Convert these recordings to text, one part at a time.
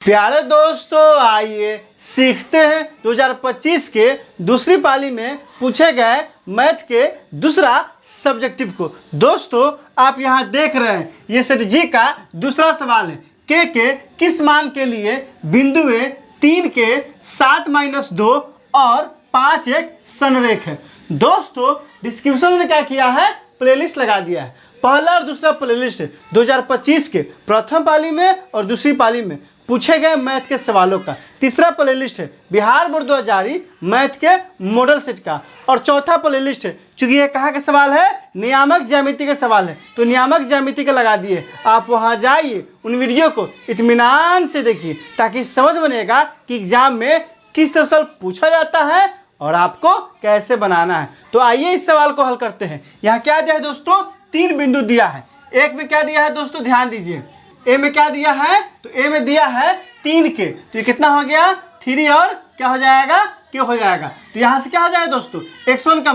प्यारे दोस्तों, आइए सीखते हैं 2025 के दूसरी पाली में पूछे गए मैथ के दूसरा सब्जेक्टिव को। दोस्तों, आप यहाँ देख रहे हैं ये सेट जी का दूसरा सवाल है। के किस मान के लिए बिंदु ए 3 के 7-2 और 5 एक संरेख है। दोस्तों, डिस्क्रिप्शन में क्या किया है, प्लेलिस्ट लगा दिया है। पहला और दूसरा प्लेलिस्ट है 2025 के प्रथम पाली में और दूसरी पाली में पूछे गए मैथ के सवालों का। तीसरा प्लेलिस्ट है बिहार बोर्ड 2000 मैथ के मॉडल सेट का। और चौथा प्लेलिस्ट है, चूंकि ये कहाँ का सवाल है, नियामक ज्यामिति का सवाल है, तो नियामक ज्यामिति का लगा दिए। आप वहाँ जाइए, उन वीडियो को इत्मीनान से देखिए ताकि समझ बनेगा कि एग्जाम में किस तरह से पूछा जाता है और आपको कैसे बनाना है। तो आइए इस सवाल को हल करते हैं। यहाँ क्या दिया है दोस्तों, 3 बिंदु दिया है। एक में क्या दिया है दोस्तों, ध्यान दीजिए। ए में क्या दिया है, तो ए में दिया है 3 के, तो ये कितना हो गया 3 और क्या हो जाएगा, क्यों हो जाएगा। तो यहाँ से क्या हो जाएगा दोस्तों, x1 का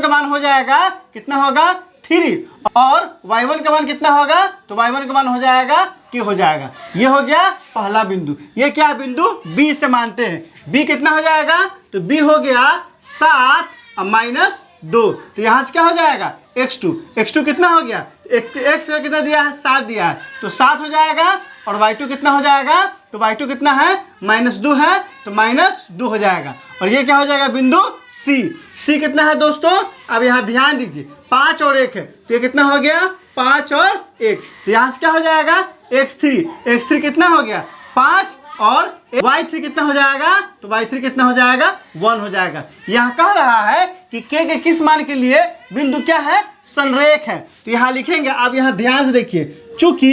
मान हो जाएगा कितना होगा 3 और y1 का मान कितना होगा, तो y1 का मान हो जाएगा क्यों हो जाएगा। ये हो गया पहला बिंदु। ये क्या बिंदु b से मानते हैं। b कितना हो जाएगा, तो b हो गया 7 - 2, तो यहाँ से क्या हो जाएगा x2 कितना हो गया, x का कितना दिया है 7 दिया है, तो 7 हो जाएगा। और y2 कितना हो जाएगा, तो y2 कितना है -2 है, तो -2 हो जाएगा। और ये क्या हो जाएगा बिंदु c कितना है दोस्तों, अब यहाँ ध्यान दीजिए 5 और 1 है, तो ये कितना हो गया 5 और 1, तो यहाँ से क्या हो जाएगा x3 कितना हो गया 5 और y3 कितना हो जाएगा, तो y3 कितना हो जाएगा 1 हो जाएगा। यहाँ कह रहा है कि के किस मान के लिए बिंदु क्या है, संरेख है। तो यहाँ लिखेंगे, आप यहाँ ध्यान से देखिए, चूंकि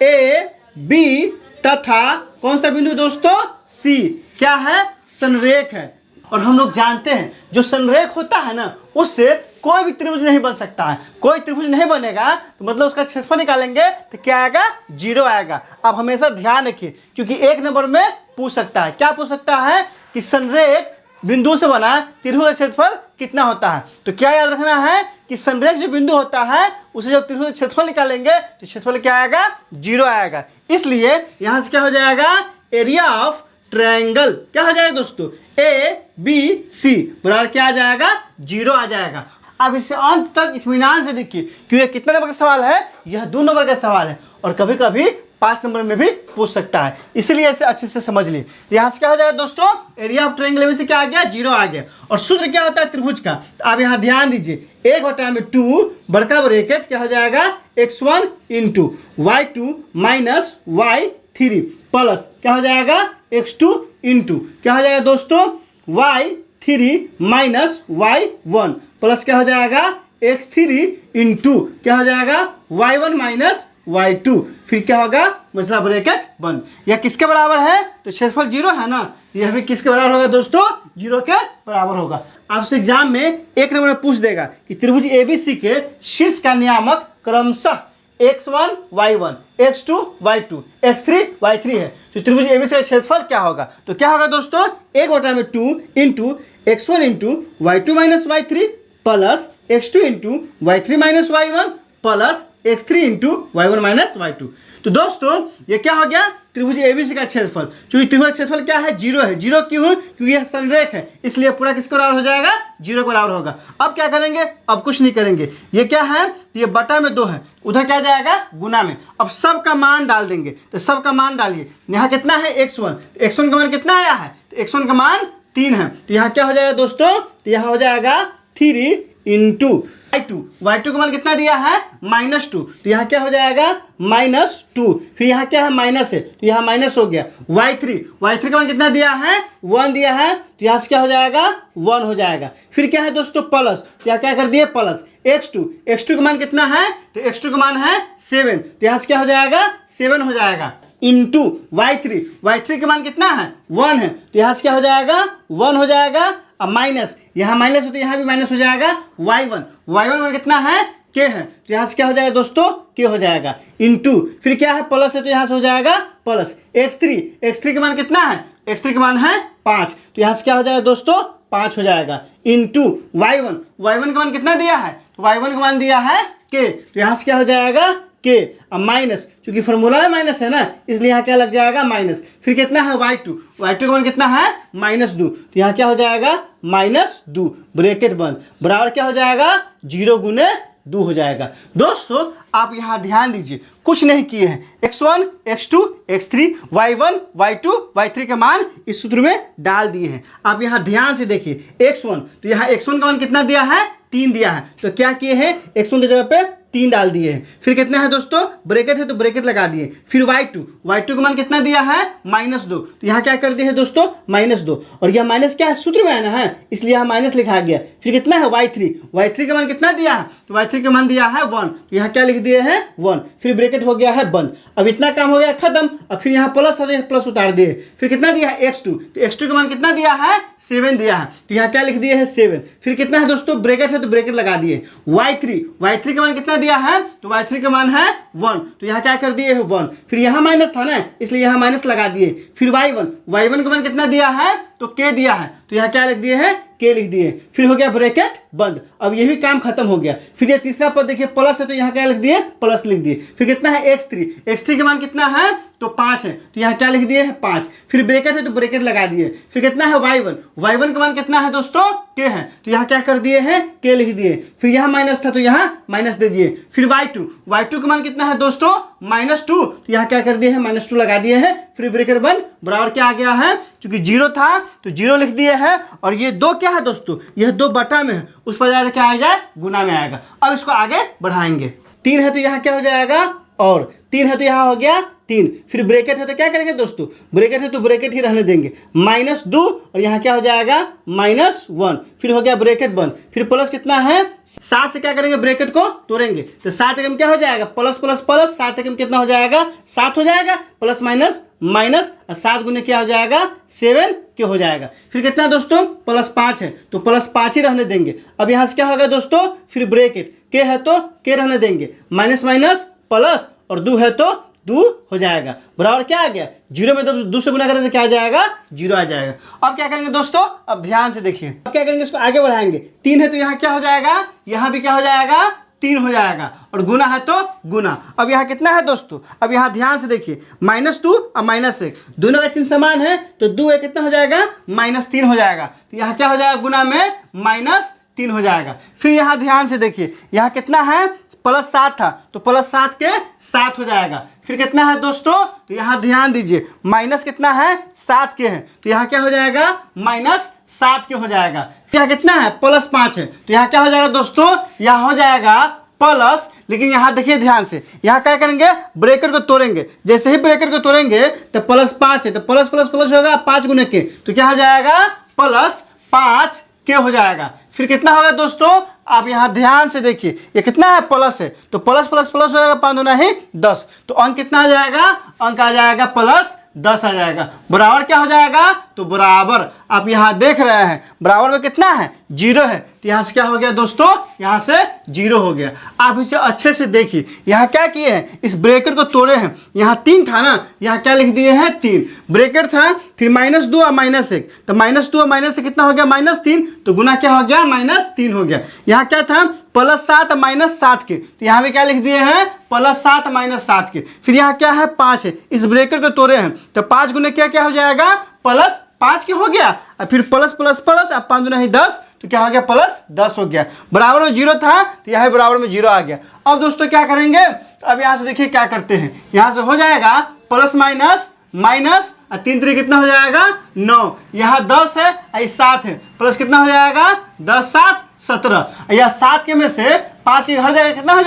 ए बी तथा कौन सा बिंदु दोस्तों, सी क्या है, संरेख है। और हम लोग जानते हैं जो संरेख होता है ना, उससे कोई भी त्रिभुज नहीं बन सकता है। कोई त्रिभुज नहीं बनेगा तो मतलब उसका क्षेत्रफल निकालेंगे तो क्या आएगा, 0 आएगा। आप हमेशा ध्यान रखिए, क्योंकि 1 नंबर में पूछ सकता है। क्या पूछ सकता है कि संरेख बिंदु से बना त्रिभुज का क्षेत्रफल कितना होता है। तो क्या याद रखना है कि संरेख जो बिंदु होता है उसे जब त्रिभुज का क्षेत्रफल निकालेंगे तो क्षेत्रफल क्या आएगा, 0 आएगा। इसलिए यहाँ से क्या हो जाएगा, एरिया ऑफ ट्रायंगल क्या हो जाएगा दोस्तों, ABC बराबर क्या आ जाएगा, 0 आ जाएगा। अब इसे अंत तक इत्मीनान से देखिए, क्योंकि यह कितने नंबर का सवाल है, यह 2 नंबर का सवाल है और कभी कभी 5 नंबर में भी पूछ सकता है, इसलिए इसे अच्छे से समझ ली। यहाँ से क्या हो जाएगा दोस्तों, एरिया ऑफ ट्रायंगल में से क्या आ गया, 0 आ गया। और सूत्र क्या होता है त्रिभुज का, तो आप यहाँ ध्यान दीजिए, 1/2 बड़का ब्रैकेट क्या हो जाएगा, x1 × y2 - y3 प्लस क्या हो जाएगा, x2 × क्या हो जाएगा दोस्तों, y3 - y1 प्लस क्या हो जाएगा, x3 × क्या हो जाएगा, y1 - y2, फिर क्या होगा, मतलब ब्रैकेट बंद। यह किसके बराबर है, तो क्षेत्रफल 0 है ना, यह भी किसके बराबर होगा दोस्तों, 0 के बराबर होगा। आपसे एग्जाम में 1 नंबर में पूछ देगा कि त्रिभुज ABC के शीर्ष का नियामक क्रमशः x1 y1 x2 y2 x3 y3 है, तो त्रिभुज ABC का क्षेत्रफल क्या होगा, तो क्या होगा दोस्तों, 1/2 × x1 × y2 - y3 plus x2 × y3 - y1 plus x3 × y1 - y2। तो दोस्तों ये क्या हो गया, त्रिभुज ABC का क्षेत्रफल। क्योंकि त्रिभुज क्षेत्रफल क्या है, 0 है। 0 क्यों है, क्योंकि यह संरेख है, इसलिए पूरा किसके बराबर हो जाएगा, 0 के बराबर होगा। अब क्या करेंगे, अब कुछ नहीं करेंगे। ये क्या है, ये बटा में 2 है, उधर क्या जाएगा, गुना में। अब सब का मान डाल देंगे, तो सब का मान डालिए। यहाँ कितना है, x1 का मान कितना आया है, तो x1 का मान 3 है, तो यहाँ क्या हो जाएगा दोस्तों, तो यहाँ हो जाएगा 3 × y2 का मान कितना दिया है, -2, तो यहाँ क्या हो जाएगा, -2, फिर यहाँ क्या है, माइनस है, तो यहाँ माइनस हो गया। y3 का मान कितना दिया है, 1 दिया है, तो यहाँ से क्या हो जाएगा, 1 हो जाएगा। फिर क्या है दोस्तों, प्लस, तो यहाँ क्या कर दिए, प्लस x2 का मान कितना है, तो x2 का मान है 7, तो यहाँ से क्या हो जाएगा, 7 हो जाएगा, इंटू y3 का मान कितना है, 1 है, तो यहाँ से क्या हो जाएगा, 1 हो जाएगा। अब माइनस, यहाँ माइनस हो तो यहाँ भी माइनस हो जाएगा, y1 में कितना है, k है, तो यहाँ से क्या हो जाएगा दोस्तों, k हो जाएगा, इंटू फिर क्या है, प्लस है, तो यहाँ से हो जाएगा प्लस x3 का मान कितना है, x3 का मान है 5, तो यहाँ से क्या हो जाएगा दोस्तों, 5 हो जाएगा, इंटू y1 का मान कितना दिया है, तो y1 का मान दिया है k, तो यहाँ से क्या हो जाएगा, के, अब माइनस, क्योंकि फॉर्मूला में माइनस है ना, इसलिए यहाँ क्या लग जाएगा माइनस। फिर कितना है y2, y2 का मान कितना है -2, तो यहाँ क्या हो जाएगा -2 ब्रैकेट बंद बराबर क्या हो जाएगा 0 गुने 2 हो जाएगा। दोस्तों आप यहाँ ध्यान दीजिए, कुछ नहीं किए हैं, x1 x2 x3 y1 y2 y3 का मान इस सूत्र में डाल दिए हैं। आप यहाँ ध्यान से देखिए x1, तो यहाँ x1 का मान कितना दिया है 3 दिया है, तो क्या किए हैं x1 की जगह पे 3 डाल दिए हैं। फिर कितना है दोस्तों ब्रैकेट है तो ब्रैकेट लगा दिए। फिर y2 का मान कितना दिया है -2, तो यहाँ क्या कर दिए हैं दोस्तों -2, और यह माइनस क्या है सूत्र में आना है, इसलिए यहाँ माइनस लिखा गया। फिर कितना है y3 का मान कितना दिया है, तो y3 का मान दिया है 1, तो यहाँ क्या लिख दिए हैं 1, फिर ब्रैकेट हो गया है बंद। अब इतना काम हो गया खत्म। अब फिर यहाँ प्लस है प्लस उतार दिए। फिर कितना दिया है x2, तो x2 का मान कितना दिया है 7 दिया है, तो यहाँ क्या लिख दिए है 7। फिर कितना है दोस्तों ब्रैकेट है तो ब्रैकेट लगा दिए। y3 का मान कितना दिया है, तो y3 का मान है 1, तो यहाँ क्या कर दिए है 1। फिर यहाँ माइनस था ना, इसलिए यहाँ माइनस लगा दिए। फिर y1 का मान कितना दिया है, तो k दिया है, तो यहाँ क्या लिख दिए है k लिख दिए। फिर हो गया ब्रैकेट बंद। अब ये भी काम खत्म हो गया। फिर ये तीसरा पद देखिए प्लस है, तो यहाँ क्या लिख दिए प्लस लिख दिए। फिर कितना है x3 का मान कितना है, तो 5 है, तो यहाँ क्या लिख दिए है 5। फिर ब्रैकेट है तो ब्रैकेट लगा दिए। फिर कितना है y1 का मान कितना है दोस्तों k है, तो यहाँ क्या कर दिए हैं k लिख दिए। फिर यहाँ माइनस था तो यहाँ माइनस दे दिए। फिर y2 का मान कितना है दोस्तों -2, तो यहाँ क्या कर दिए हैं -2 लगा दिए हैं। फिर ब्रैकेट बंद बराबर क्या आ गया है, क्योंकि 0 था तो 0 लिख दिए हैं, और ये 2 क्या है दोस्तों, यह 2 बटा में है, उस पर जाकर क्या आ जाए गुना में आएगा। अब इसको आगे बढ़ाएंगे। 3 है तो यहाँ क्या हो जाएगा, और 3 है तो यहाँ हो गया 3। फिर ब्रैकेट है तो क्या करेंगे दोस्तों, ब्रैकेट है तो ब्रैकेट ही रहने देंगे, -2, और यहाँ क्या हो जाएगा -1। फिर हो गया ब्रैकेट बंद। फिर प्लस कितना है 7 से क्या करेंगे ब्रैकेट को तोड़ेंगे, तो 7 एकम क्या हो जाएगा प्लस प्लस प्लस, 7 एकम कितना हो जाएगा 7 हो जाएगा, प्लस माइनस माइनस, और 7 गुने क्या हो जाएगा 7 के हो जाएगा। फिर कितना दोस्तों +5 है, तो +5 ही रहने देंगे। अब यहाँ से क्या होगा दोस्तों, फिर ब्रैकेट के है तो के रहने देंगे, माइनस माइनस प्लस, और 2 है तो 2 हो जाएगा बराबर क्या आ गया 0 में 2 से गुना करेंगे तो क्या आ जाएगा 0 आ जाएगा। अब क्या करेंगे दोस्तों, अब ध्यान से देखिए, अब क्या करेंगे इसको आगे बढ़ाएंगे। 3 है तो यहाँ क्या हो जाएगा, यहाँ भी क्या हो जाएगा 3 हो जाएगा, और गुना है तो गुना। अब यहाँ कितना है दोस्तों, अब यहाँ ध्यान से देखिए -2 और -1 दोनों का चिन्ह समान है, तो 2 है कितना हो जाएगा -3 हो जाएगा, तो यहाँ क्या हो जाएगा गुना में -3 हो जाएगा। फिर यहाँ ध्यान से देखिए, यहाँ कितना है +7 था, तो +7 के 7 हो जाएगा। फिर कितना है दोस्तों, तो यहाँ ध्यान दीजिए, माइनस कितना है 7 के है, तो यहाँ क्या हो जाएगा -7 के हो जाएगा। यहाँ कितना है +5 है, तो यहाँ क्या हो जाएगा दोस्तों, यहाँ हो जाएगा प्लस, लेकिन यहाँ देखिए ध्यान से, यहाँ क्या करेंगे ब्रैकेट को तोड़ेंगे। जैसे ही ब्रैकेट को तोड़ेंगे तो +5 है, तो प्लस प्लस प्लस होगा 5 गुने के, तो क्या हो जाएगा +5 के हो जाएगा। फिर कितना होगा दोस्तों, आप यहाँ ध्यान से देखिए, ये कितना है प्लस है, तो प्लस प्लस प्लस हो जाएगा 5 दूना ही 10, तो अंक कितना आ जाएगा, अंक आ जाएगा +10 आ जाएगा। बराबर क्या हो जाएगा, तो बराबर आप यहाँ देख रहे हैं बराबर में कितना है 0 है, तो यहाँ से क्या हो गया दोस्तों, यहाँ से 0 हो गया। आप इसे अच्छे से देखिए, यहाँ क्या किए हैं, इस ब्रैकेट को तोड़े हैं। यहाँ 3 था ना, यहाँ क्या लिख दिए हैं 3, ब्रैकेट था, फिर -2 और -1, तो -2 और -1 कितना हो गया -3, तो गुना क्या हो गया -3 हो गया। यहाँ क्या था +7 और -7 के, तो यहाँ भी क्या लिख दिए हैं +7 और -7 के। फिर यहाँ क्या है 5 है, इस ब्रैकेट को तोड़े हैं, तो 5 गुने क्या हो जाएगा +5 के हो गया, और फिर प्लस प्लस प्लस, अब 5 दूना ही 10, तो क्या हो गया +10 हो गया। बराबर में 0 था, तो यहाँ बराबर में 0 आ गया। अब दोस्तों क्या करेंगे, अब यहाँ से देखिए क्या करते हैं, यहाँ से हो जाएगा प्लस माइनस माइनस, और 3 3 कितना हो जाएगा 9, यहाँ 10 है और 7 है, प्लस कितना हो जाएगा 10 7 17, या 7 के में से 5 के घर जाएगा कितना हो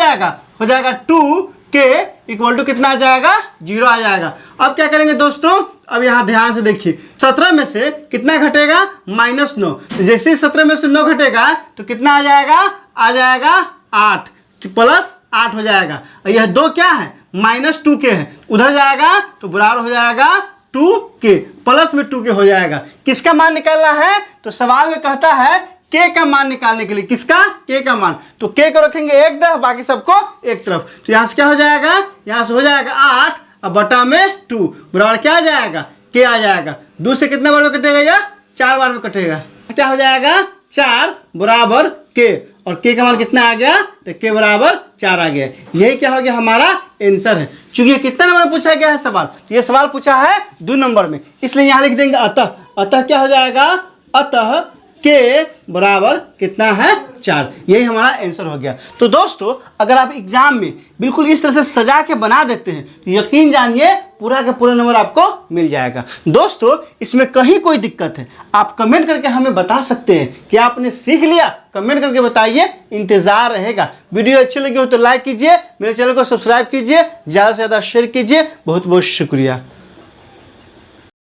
जाएगा 2 के इक्वल टू कितना आ जाएगा 0 आ जाएगा। अब क्या करेंगे दोस्तों, अब यहाँ ध्यान से देखिए, 17 में से कितना घटेगा -9, तो जैसे ही 17 में से 9 घटेगा तो कितना आ जाएगा 8, तो +8 हो जाएगा। और यह 2 क्या है -2 के है, उधर जाएगा तो बराबर हो जाएगा 2 के, प्लस में 2 के हो जाएगा। किसका मान निकालना है, तो सवाल में कहता है के का मान निकालने के लिए, किसका के का मान, तो के को रखेंगे एक तरफ, बाकी सबको एक तरफ, तो यहाँ से क्या हो जाएगा, यहाँ से हो जाएगा 8 और बटा में 2 बराबर क्या आ जाएगा के आ जाएगा। 2 से कितना बार में कटेगा, या 4 बार में कटेगा, क्या हो जाएगा 4 बराबर के। और के का मान कितना आ गया, तो के बराबर 4 आ गया। यही क्या हो गया, हमारा आंसर है। चूंकि कितना नंबर में पूछा गया है सवाल, तो ये सवाल पूछा है 2 नंबर में, इसलिए यहाँ लिख देंगे अतः। अतः क्या हो जाएगा, अतः के बराबर कितना है, 4। यही हमारा आंसर हो गया। तो दोस्तों अगर आप एग्जाम में बिल्कुल इस तरह से सजा के बना देते हैं तो यकीन जानिए पूरा का पूरा नंबर आपको मिल जाएगा। दोस्तों इसमें कहीं कोई दिक्कत है आप कमेंट करके हमें बता सकते हैं कि आपने सीख लिया, कमेंट करके बताइए, इंतजार रहेगा। वीडियो अच्छी लगी हो तो लाइक कीजिए, मेरे चैनल को सब्सक्राइब कीजिए, ज़्यादा से ज़्यादा शेयर कीजिए। बहुत बहुत शुक्रिया।